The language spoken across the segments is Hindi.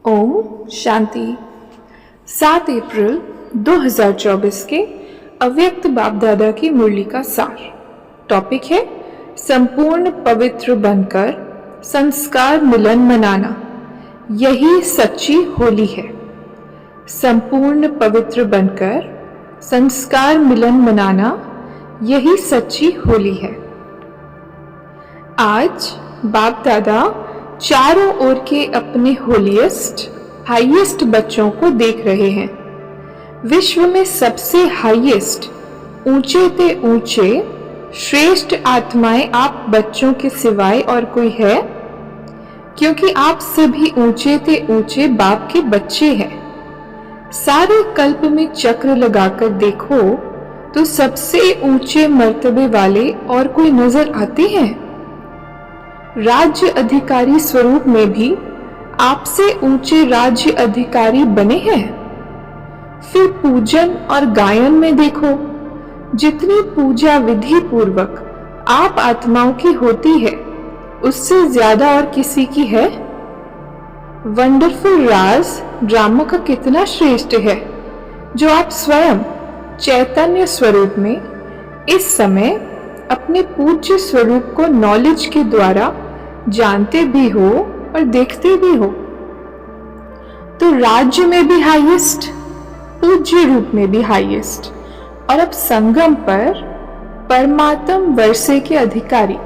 ओम शांति। 7 अप्रैल 2024 के अव्यक्त बाप दादा की मुरली का सार। टॉपिक है संपूर्ण पवित्र बनकर संस्कार मिलन मनाना, यही सच्ची होली है। संपूर्ण पवित्र बनकर संस्कार मिलन मनाना, यही सच्ची होली है। आज बाप दादा चारों ओर के अपने होलीएस्ट हाईएस्ट बच्चों को देख रहे हैं। विश्व में सबसे हाईएस्ट, ऊंचे ते ऊंचे श्रेष्ठ आत्माएं आप बच्चों के सिवाय और कोई है? क्योंकि आप सभी ऊंचे ते ऊंचे बाप के बच्चे हैं। सारे कल्प में चक्र लगाकर देखो तो सबसे ऊंचे मर्तबे वाले और कोई नजर आते हैं? राज्य अधिकारी स्वरूप में भी आपसे ऊंचे राज्य अधिकारी बने हैं। फिर पूजन और गायन में देखो, जितनी पूजा विधि पूर्वक आप आत्माओं की होती है, उससे ज्यादा और किसी की है? वंडरफुल राज ड्रामा का कितना श्रेष्ठ है, जो आप स्वयं चैतन्य स्वरूप में इस समय अपने पूज्य स्वरूप को नॉलेज के द्वारा जानते भी हो और देखते भी हो। तो राज्य में भी हाईएस्ट, पूज्य रूप में भी हाईएस्ट, और अब संगम पर परमात्म वर्षे के अधिकारी,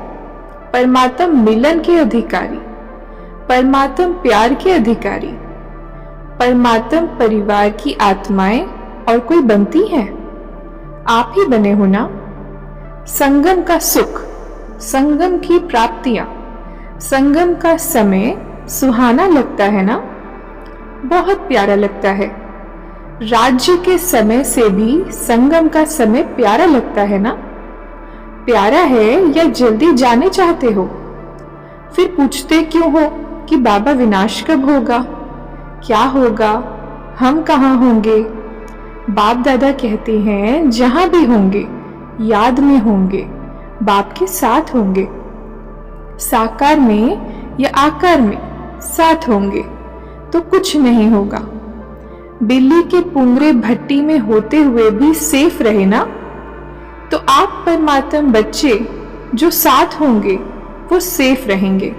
परमात्म मिलन के अधिकारी, परमात्म प्यार के अधिकारी, परमात्म परिवार की आत्माएं और कोई बनती हैं? आप ही बने हो ना। संगम का सुख, संगम की प्राप्तियां, संगम का समय सुहाना लगता है ना, बहुत प्यारा लगता है। राज्य के समय से भी संगम का समय प्यारा लगता है ना? प्यारा है या जल्दी जाने चाहते हो? फिर पूछते क्यों हो कि बाबा विनाश कब होगा, क्या होगा, हम कहाँ होंगे? बाप दादा कहते हैं जहां भी होंगे याद में होंगे, बाप के साथ होंगे। साकार में या आकार में साथ होंगे तो कुछ नहीं होगा। बिल्ली के पुंगरे भट्टी में होते हुए भी सेफ रहे ना। तो आप परमात्म बच्चे जो साथ होंगे वो सेफ रहेंगे।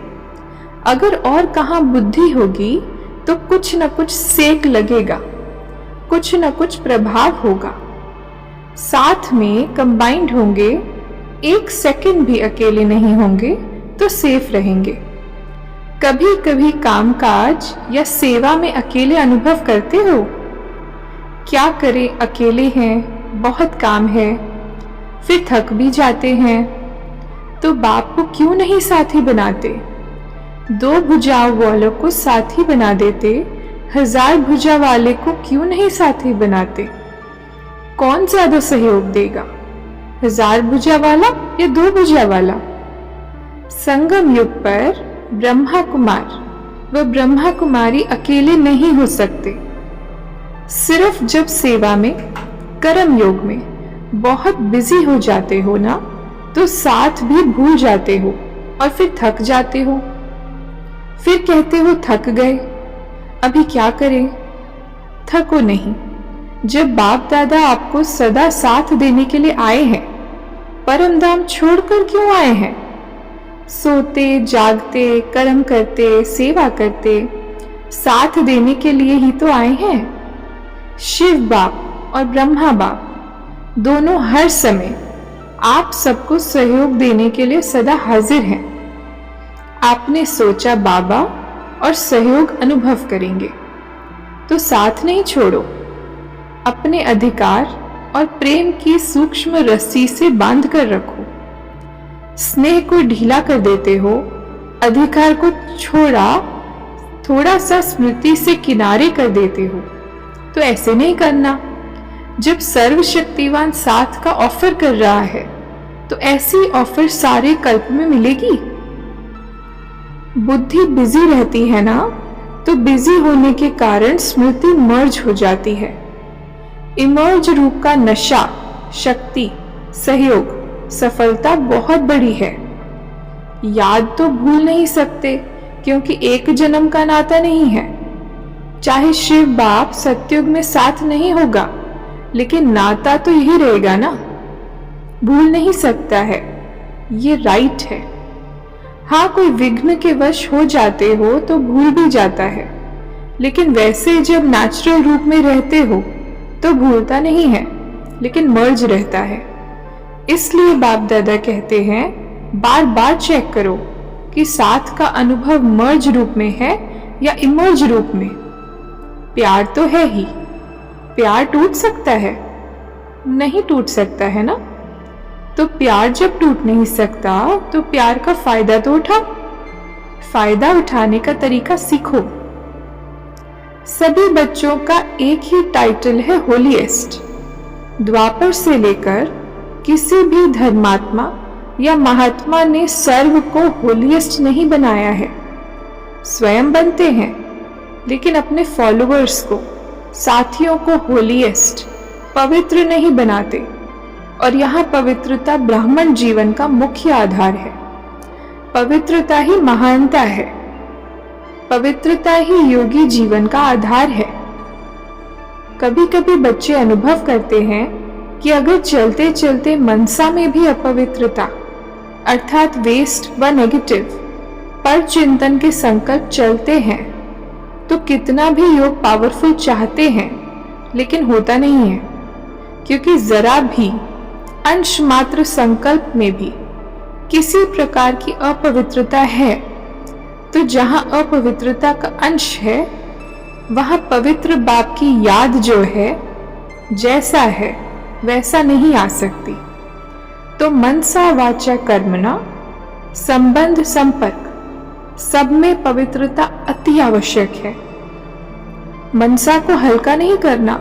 अगर और कहाँ बुद्धि होगी तो कुछ न कुछ सेक लगेगा, कुछ न कुछ प्रभाव होगा। साथ में कंबाइंड होंगे, एक सेकंड भी अकेले नहीं होंगे तो सेफ रहेंगे। कभी कभी कामकाज या सेवा में अकेले अनुभव करते हो? क्या करें, अकेले हैं, बहुत काम है, फिर थक भी जाते हैं। तो बाप को क्यों नहीं साथी बनाते? 2 भुजाओं वालों को साथी बना देते, 1000 भुजा वाले को क्यों नहीं साथी बनाते? कौन ज्यादा सहयोग देगा, 1000 भुजा वाला या 2 भुजा वाला? संगम युग पर ब्रह्मा कुमार व ब्रह्मा कुमारी अकेले नहीं हो सकते। सिर्फ जब सेवा में, कर्म योग में बहुत बिजी हो जाते हो ना, तो साथ भी भूल जाते हो और फिर थक जाते हो। फिर कहते हो थक गए, अभी क्या करें? थको नहीं। जब बाप दादा आपको सदा साथ देने के लिए आए हैं, परम धाम छोड़कर क्यों आए हैं? सोते जागते कर्म करते सेवा करते साथ देने के लिए ही तो आए हैं। शिव बाप और ब्रह्मा बाप दोनों हर समय आप सबको सहयोग देने के लिए सदा हाजिर हैं। आपने सोचा बाबा और सहयोग अनुभव करेंगे, तो साथ नहीं छोड़ो। अपने अधिकार और प्रेम की सूक्ष्म रस्सी से बांध कर रखो। स्नेह को ढीला कर देते हो, अधिकार को छोड़ा थोड़ा सा स्मृति से किनारे कर देते हो। तो ऐसे नहीं करना। जब सर्वशक्तिवान साथ का ऑफर कर रहा है, तो ऐसी ऑफर सारे कल्प में मिलेगी। बुद्धि बिजी रहती है ना, तो बिजी होने के कारण स्मृति मर्ज हो जाती है। इमर्ज रूप का नशा, शक्ति, सहयोग, सफलता बहुत बड़ी है। याद तो भूल नहीं सकते, क्योंकि एक जन्म का नाता नहीं है। चाहे शिव बाप सतयुग में साथ नहीं होगा, लेकिन नाता तो यही रहेगा ना। भूल नहीं सकता है, ये राइट है। हाँ, कोई विघ्न के वश हो जाते हो तो भूल भी जाता है, लेकिन वैसे जब नेचुरल रूप में रहते हो तो भूलता नहीं है, लेकिन मर्ज रहता है। इसलिए बाप दादा कहते हैं बार बार चेक करो कि साथ का अनुभव मर्ज रूप में है या इमर्ज रूप में। प्यार तो है ही, प्यार टूट सकता है? नहीं टूट सकता है ना। तो प्यार जब टूट नहीं सकता तो प्यार का फायदा तो उठाओ। फायदा उठाने का तरीका सीखो। सभी बच्चों का एक ही टाइटल है, होलीएस्ट। द्वापर से लेकर किसी भी धर्मात्मा या महात्मा ने सर्व को होलीएस्ट नहीं बनाया है। स्वयं बनते हैं, लेकिन अपने फॉलोअर्स को, साथियों को होलीएस्ट, पवित्र नहीं बनाते। और यहाँ पवित्रता ब्राह्मण जीवन का मुख्य आधार है। पवित्रता ही महानता है। पवित्रता ही योगी जीवन का आधार है। कभी कभी बच्चे अनुभव करते हैं कि अगर चलते चलते मनसा में भी अपवित्रता अर्थात वेस्ट व नेगेटिव पर चिंतन के संकल्प चलते हैं तो कितना भी योग पावरफुल चाहते हैं, लेकिन होता नहीं है। क्योंकि जरा भी अंश मात्र संकल्प में भी किसी प्रकार की अपवित्रता है, तो जहां अपवित्रता का अंश है वहां पवित्र बाप की याद जो है, जैसा है वैसा नहीं आ सकती। तो मनसा वाचा कर्मणा संबंध संपर्क सब में पवित्रता अति आवश्यक है। मनसा को हल्का नहीं करना,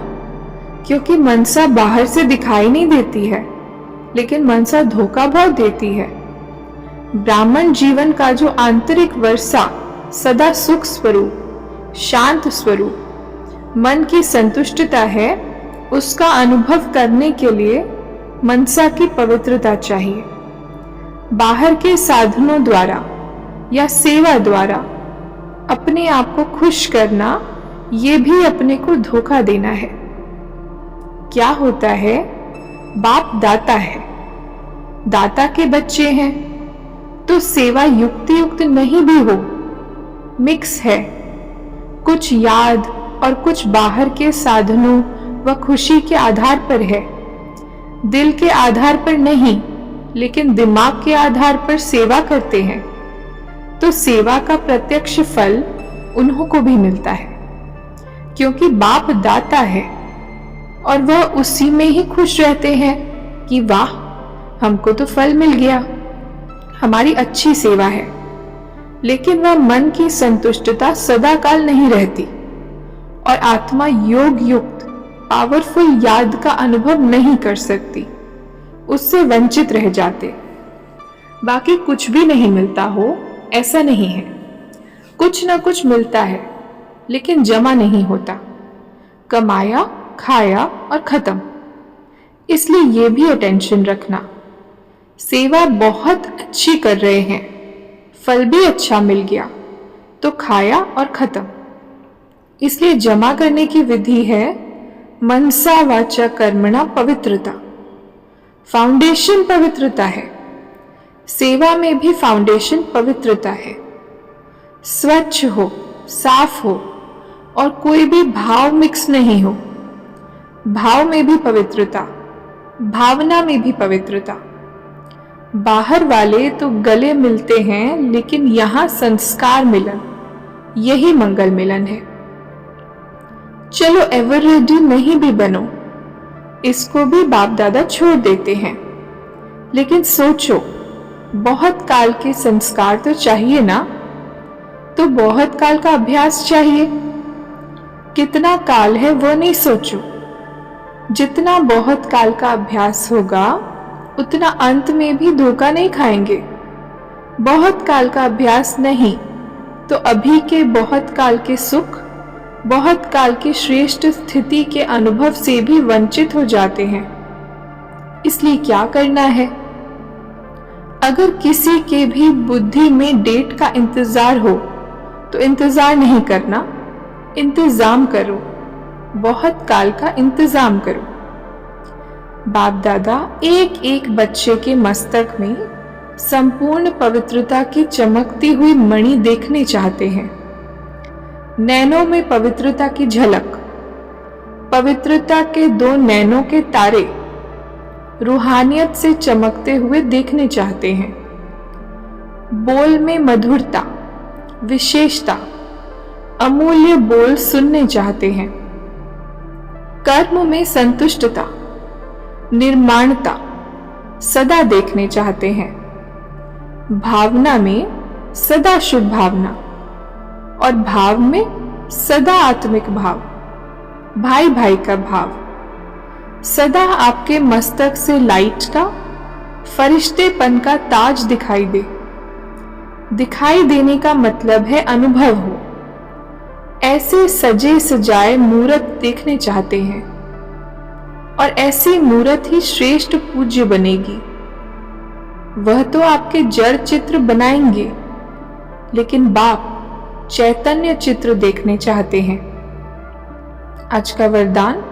क्योंकि मनसा बाहर से दिखाई नहीं देती है, लेकिन मनसा धोखा बहुत देती है। ब्राह्मण जीवन का जो आंतरिक वर्षा सदा सुख स्वरूप, शांत स्वरूप, मन की संतुष्टता है, उसका अनुभव करने के लिए मनसा की पवित्रता चाहिए। बाहर के साधनों द्वारा या सेवा द्वारा अपने आप को खुश करना, ये भी अपने को धोखा देना है। क्या होता है, बाप दाता है, दाता के बच्चे हैं, तो सेवा युक्ति नहीं भी हो, मिक्स है। कुछ याद और कुछ बाहर के साधनों व खुशी के आधार पर है, दिल के आधार पर नहीं, लेकिन दिमाग के आधार पर सेवा करते हैं, तो सेवा का प्रत्यक्ष फल उन्हों को भी मिलता है। क्योंकि बाप दाता है और वह उसी में ही खुश रहते हैं कि वाह, हमको तो फल मिल गया, हमारी अच्छी सेवा है। लेकिन वह मन की संतुष्टता सदाकाल नहीं रहती और आत्मा योग युक्त पावरफुल याद का अनुभव नहीं कर सकती, उससे वंचित रह जाते। बाकी कुछ भी नहीं मिलता हो ऐसा नहीं है, कुछ ना कुछ मिलता है, लेकिन जमा नहीं होता, कमाया, खाया और खत्म। इसलिए ये भी अटेंशन रखना, सेवा बहुत अच्छी कर रहे हैं, फल भी अच्छा मिल गया, तो खाया और खत्म। इसलिए जमा करने की विधि है मनसा वाचा कर्मणा पवित्रता। फाउंडेशन पवित्रता है, सेवा में भी फाउंडेशन पवित्रता है। स्वच्छ हो, साफ हो और कोई भी भाव मिक्स नहीं हो। भाव में भी पवित्रता, भावना में भी पवित्रता। बाहर वाले तो गले मिलते हैं, लेकिन यहाँ संस्कार मिलन, यही मंगल मिलन है। चलो एवर रेडी नहीं भी बनो, इसको भी बाप दादा छोड़ देते हैं, लेकिन सोचो बहुत काल के संस्कार तो चाहिए ना, तो बहुत काल का अभ्यास चाहिए। कितना काल है वो नहीं सोचो, जितना बहुत काल का अभ्यास होगा उतना अंत में भी धोखा नहीं खाएंगे। बहुत काल का अभ्यास नहीं तो अभी के बहुत काल के सुख, बहुत काल की श्रेष्ठ स्थिति के अनुभव से भी वंचित हो जाते हैं। इसलिए क्या करना है, अगर किसी के भी बुद्धि में डेट का इंतजार हो तो इंतजार नहीं करना, इंतजाम करो, बहुत काल का इंतजाम करो। बाप दादा एक एक बच्चे के मस्तक में संपूर्ण पवित्रता की चमकती हुई मणि देखने चाहते हैं। नैनों में पवित्रता की झलक, पवित्रता के 2 नैनों के तारे रूहानियत से चमकते हुए देखने चाहते हैं। बोल में मधुरता, विशेषता, अमूल्य बोल सुनने चाहते हैं। कर्म में संतुष्टता, निर्माणता सदा देखने चाहते हैं। भावना में सदा शुभ भावना और भाव में सदा आत्मिक भाव, भाई भाई का भाव। सदा आपके मस्तक से लाइट का, फरिश्तेपन का ताज दिखाई दे। दिखाई देने का मतलब है अनुभव हो। ऐसे सजे सजाए मूर्त देखने चाहते हैं और ऐसी मूर्त ही श्रेष्ठ पूज्य बनेगी। वह तो आपके जड़ चित्र बनाएंगे, लेकिन बाप चैतन्य चित्र देखने चाहते हैं। आज का वरदान,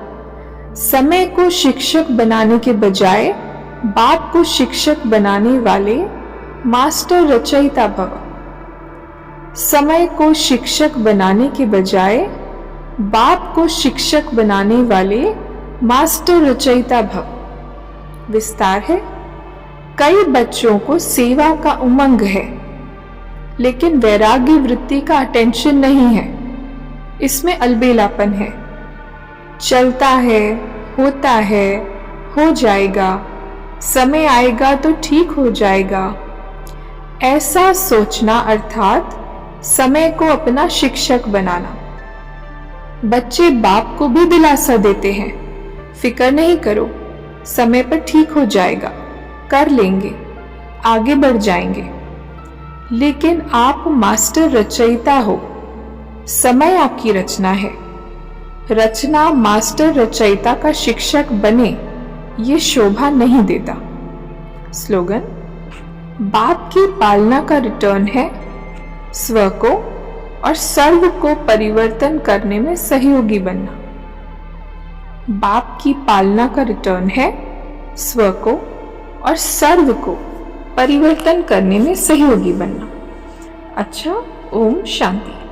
समय को शिक्षक बनाने के बजाय बाप को शिक्षक बनाने वाले मास्टर रचयिता भव। समय को शिक्षक बनाने के बजाय बाप को शिक्षक बनाने वाले मास्टर रचयिता भव। विस्तार है, कई बच्चों को सेवा का उमंग है, लेकिन वैराग्य वृत्ति का अटेंशन नहीं है। इसमें अलबेलापन है। चलता है, होता है, हो जाएगा, समय आएगा तो ठीक हो जाएगा, ऐसा सोचना अर्थात समय को अपना शिक्षक बनाना। बच्चे बाप को भी दिलासा देते हैं, फिक्र नहीं करो, समय पर ठीक हो जाएगा, कर लेंगे, आगे बढ़ जाएंगे। लेकिन आप मास्टर रचयिता हो, समय आपकी रचना है। रचना मास्टर रचयिता का शिक्षक बने, ये शोभा नहीं देता। स्लोगन, बाप की पालना का रिटर्न है स्व को और सर्व को परिवर्तन करने में सहयोगी बनना। बाप की पालना का रिटर्न है स्व को और सर्व को परिवर्तन करने में सहयोगी बनना। अच्छा, ओम शांति।